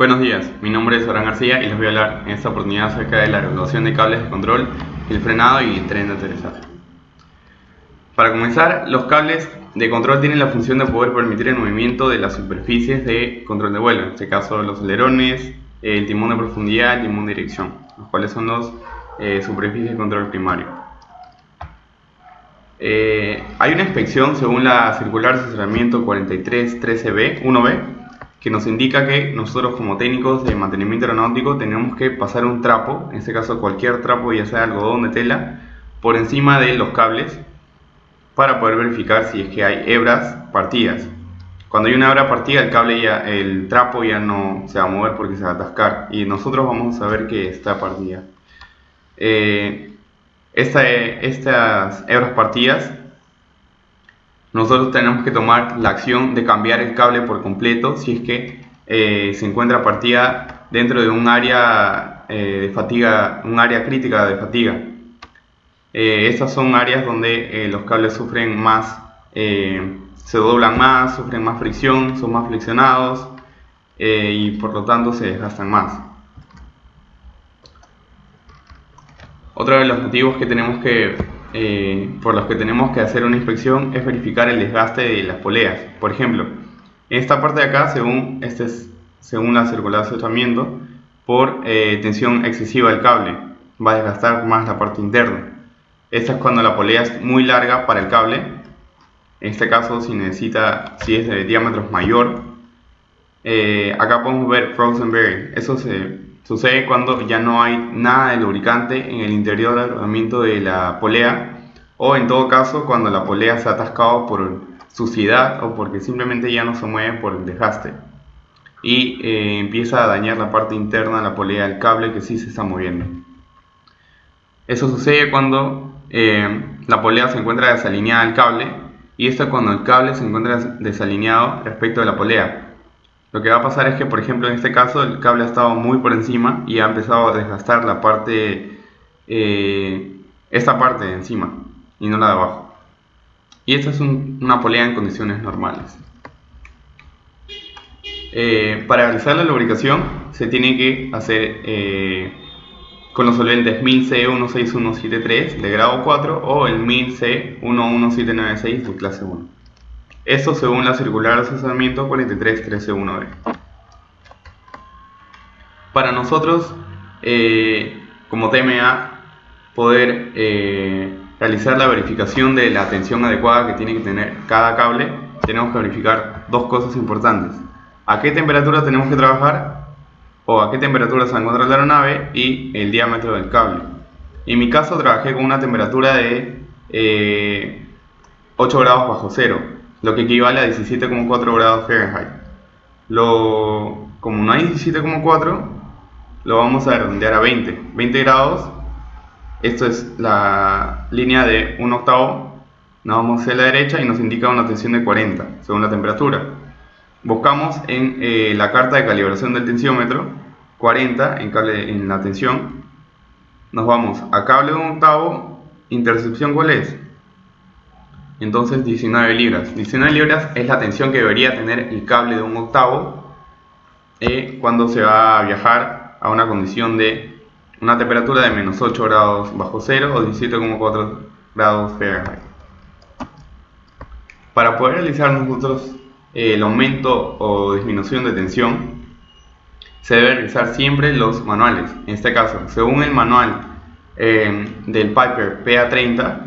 Buenos días, mi nombre es Abraham García y les voy a hablar en esta oportunidad acerca de la regulación de cables de control, el frenado y el tren de aterrizaje. Para comenzar, los cables de control tienen la función de poder permitir el movimiento de las superficies de control de vuelo, en este caso los alerones, el timón de profundidad y el timón de dirección, los cuales son las superficies de control primario. Hay una inspección según la circular de asesoramiento 4313B1B que nos indica que nosotros como técnicos de mantenimiento aeronáutico tenemos que pasar un trapo, en este caso cualquier trapo, ya sea algodón de tela, por encima de los cables para poder verificar si es que hay hebras partidas. Cuando hay una hebra partida, el trapo ya no se va a mover porque se va a atascar y nosotros vamos a saber que está partida. Estas hebras partidas, nosotros tenemos que tomar la acción de cambiar el cable por completo si es que se encuentra partida dentro de un área de fatiga, un área crítica de fatiga. Estas son áreas donde los cables sufren más, se doblan más, sufren más fricción, son más friccionados y por lo tanto se desgastan más. Otro de los motivos que por los que tenemos que hacer una inspección es verificar el desgaste de las poleas. Por ejemplo, en esta parte de acá, según la circular de asesoramiento, por tensión excesiva del cable, va a desgastar más la parte interna. Esta es cuando la polea es muy larga para el cable. En este caso, si es de diámetros mayor, acá podemos ver frozen bearing. Eso sucede cuando ya no hay nada de lubricante en el interior del rodamiento de la polea, o en todo caso cuando la polea se ha atascado por suciedad o porque simplemente ya no se mueve por el desgaste y empieza a dañar la parte interna de la polea del cable que sí se está moviendo. Eso sucede cuando la polea se encuentra desalineada al cable, y esto es cuando el cable se encuentra desalineado respecto de la polea. Lo que va a pasar es que, por ejemplo, en este caso el cable ha estado muy por encima y ha empezado a desgastar esta parte de encima y no la de abajo. Y esta es una polea en condiciones normales. Para realizar la lubricación se tiene que hacer con los solventes 1000C16173 de grado 4 o el 1000C11796 de clase 1. Esto según la circular de asesoramiento 4313B1B. Para nosotros, como TMA, poder realizar la verificación de la tensión adecuada que tiene que tener cada cable, tenemos que verificar dos cosas importantes: a qué temperatura tenemos que trabajar o a qué temperatura se encuentra la aeronave y el diámetro del cable. En mi caso trabajé con una temperatura de 8 grados bajo cero, lo que equivale a 17,4 grados Fahrenheit. Como no hay 17,4, lo vamos a redondear a 20 grados. Esto es la línea de un octavo. Nos vamos hacia la derecha y nos indica una tensión de 40 según la temperatura. Buscamos en la carta de calibración del tensiómetro 40 en la tensión. Nos vamos a cable de un octavo. Intercepción, ¿cuál es? Entonces 19 libras. 19 libras es la tensión que debería tener el cable de un octavo cuando se va a viajar a una condición de una temperatura de menos 8 grados bajo cero o 17,4 grados Fahrenheit. Para poder realizar nosotros el aumento o disminución de tensión, se debe realizar siempre los manuales. En este caso, según el manual del Piper PA30,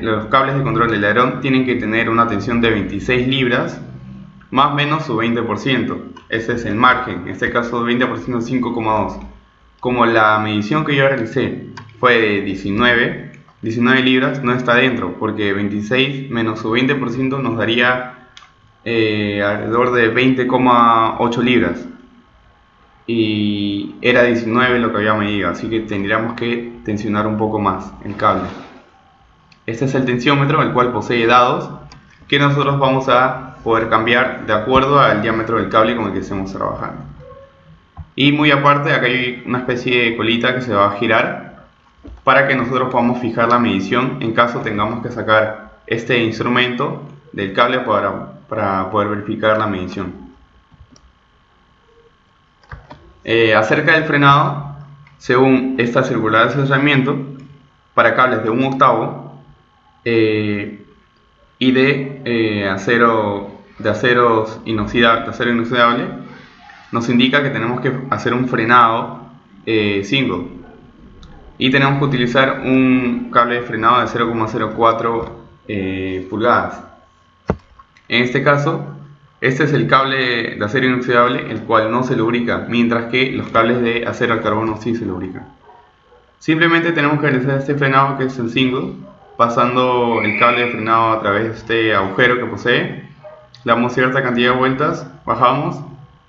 los cables de control del alerón tienen que tener una tensión de 26 libras más o menos su 20%. Ese es el margen, en este caso 20% 5,2. Como la medición que yo realicé fue de 19 libras, no está dentro, porque 26 menos su 20% nos daría alrededor de 20,8 libras y era 19 lo que había medido, así que tendríamos que tensionar un poco más el cable. Este es el tensiómetro, el cual posee dados que nosotros vamos a poder cambiar de acuerdo al diámetro del cable con el que estemos trabajando. Y muy aparte, acá hay una especie de colita que se va a girar para que nosotros podamos fijar la medición en caso tengamos que sacar este instrumento del cable para poder verificar la medición. Acerca del frenado, según esta circular de asesoramiento, para cables de 1/8 y de acero inoxidable, nos indica que tenemos que hacer un frenado single, y tenemos que utilizar un cable de frenado de 0,04 pulgadas. En este caso, este es el cable de acero inoxidable, el cual no se lubrica, mientras que los cables de acero al carbono sí se lubrican. Simplemente tenemos que realizar este frenado, que es el single, pasando el cable de frenado a través de este agujero que posee. Le damos cierta cantidad de vueltas, bajamos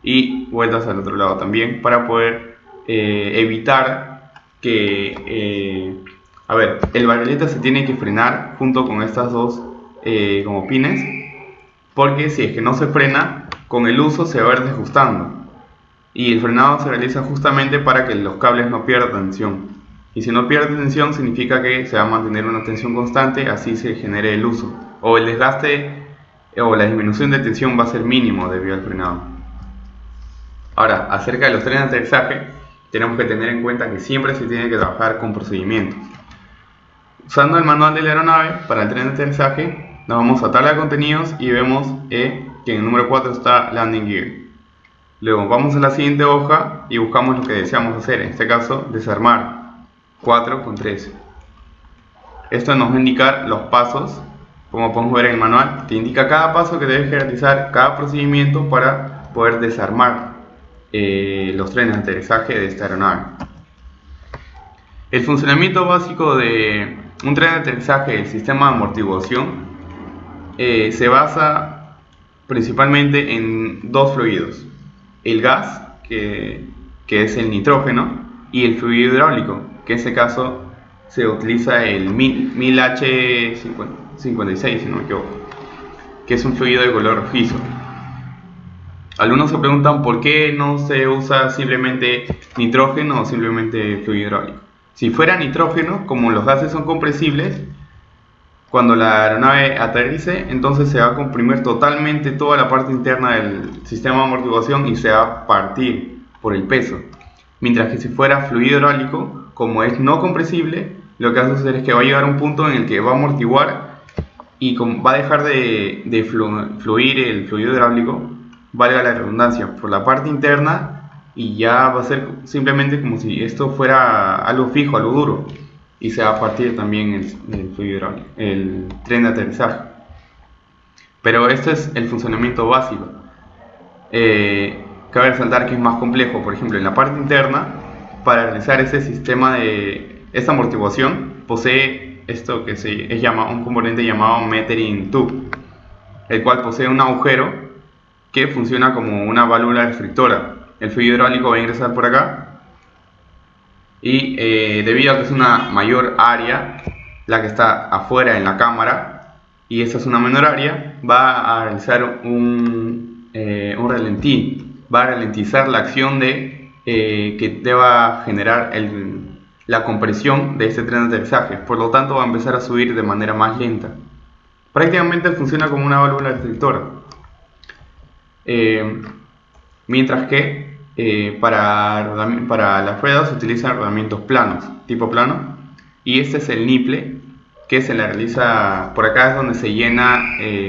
y vueltas al otro lado también, para poder evitar que el barrilete se tiene que frenar junto con estas dos como pines, porque si es que no se frena, con el uso se va a ir desajustando, y el frenado se realiza justamente para que los cables no pierdan tensión, y si no pierde tensión significa que se va a mantener una tensión constante, así se genere el uso, o el desgaste o la disminución de tensión va a ser mínimo debido al frenado. Ahora, acerca de los trenes de aterrizaje, tenemos que tener en cuenta que siempre se tiene que trabajar con procedimientos. Usando el manual de la aeronave para el tren de aterrizaje, nos vamos a tabla de contenidos y vemos que en el número 4 está Landing Gear. Luego vamos a la siguiente hoja y buscamos lo que deseamos hacer, en este caso desarmar 4 con 13. Esto nos va a indicar los pasos, como podemos ver en el manual, te indica cada paso que debes realizar, cada procedimiento para poder desarmar los trenes de aterrizaje de esta aeronave. El funcionamiento básico de un tren de aterrizaje del sistema de amortiguación se basa principalmente en dos fluidos: el gas, que es el nitrógeno, y el fluido hidráulico, que en este caso se utiliza el 1000H56, si no me equivoco, que es un fluido de color rojizo. Algunos se preguntan por qué no se usa simplemente nitrógeno o simplemente fluido hidráulico. Si fuera nitrógeno, como los gases son compresibles, cuando la aeronave aterrice, entonces se va a comprimir totalmente toda la parte interna del sistema de amortiguación y se va a partir por el peso. Mientras que si fuera fluido hidráulico, como es no compresible, lo que va a suceder es que va a llegar a un punto en el que va a amortiguar y va a dejar de fluir el fluido hidráulico, valga la redundancia, por la parte interna, y ya va a ser simplemente como si esto fuera algo fijo, algo duro, y se va a partir también el fluido hidráulico, el tren de aterrizaje. Pero este es el funcionamiento básico. Cabe resaltar que es más complejo. Por ejemplo, en la parte interna, para realizar ese sistema de esta amortiguación, posee esto que es un componente llamado metering tube, el cual posee un agujero que funciona como una válvula restrictora. El fluido hidráulico va a ingresar por acá, y debido a que es una mayor área la que está afuera en la cámara y esta es una menor área, va a realizar un ralentí. Va a ralentizar la acción que deba generar la compresión de este tren de aterrizaje. Por lo tanto, va a empezar a subir de manera más lenta. Prácticamente funciona como una válvula restrictora. Mientras que para las ruedas se utilizan rodamientos planos, tipo plano. Y este es el niple, que se le realiza por acá, es donde se llena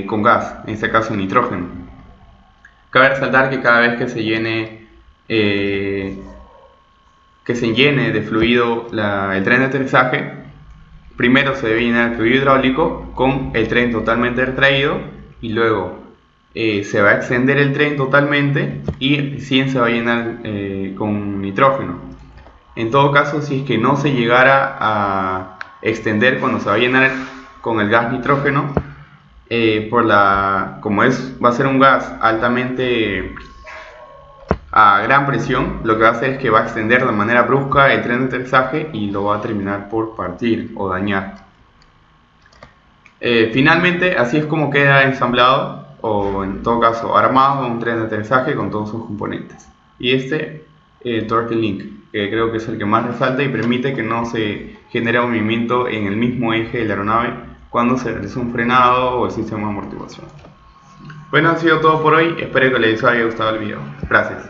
con gas, en este caso nitrógeno. Cabe resaltar que cada vez que se llene de fluido el tren de aterrizaje, primero se debe llenar el fluido hidráulico con el tren totalmente retraído, y luego se va a extender el tren totalmente y recién se va a llenar con nitrógeno. En todo caso, si es que no se llegara a extender cuando se va a llenar con el gas nitrógeno, como va a ser un gas altamente a gran presión, lo que va a hacer es que va a extender de manera brusca el tren de aterrizaje y lo va a terminar por partir o dañar. Finalmente, así es como queda ensamblado, o en todo caso armado, un tren de aterrizaje con todos sus componentes. Y Torque Link, que creo que es el que más resalta y permite que no se genere movimiento en el mismo eje de la aeronave cuando se realiza un frenado o el sistema de amortiguación. Bueno, ha sido todo por hoy. Espero que les haya gustado el video. Gracias.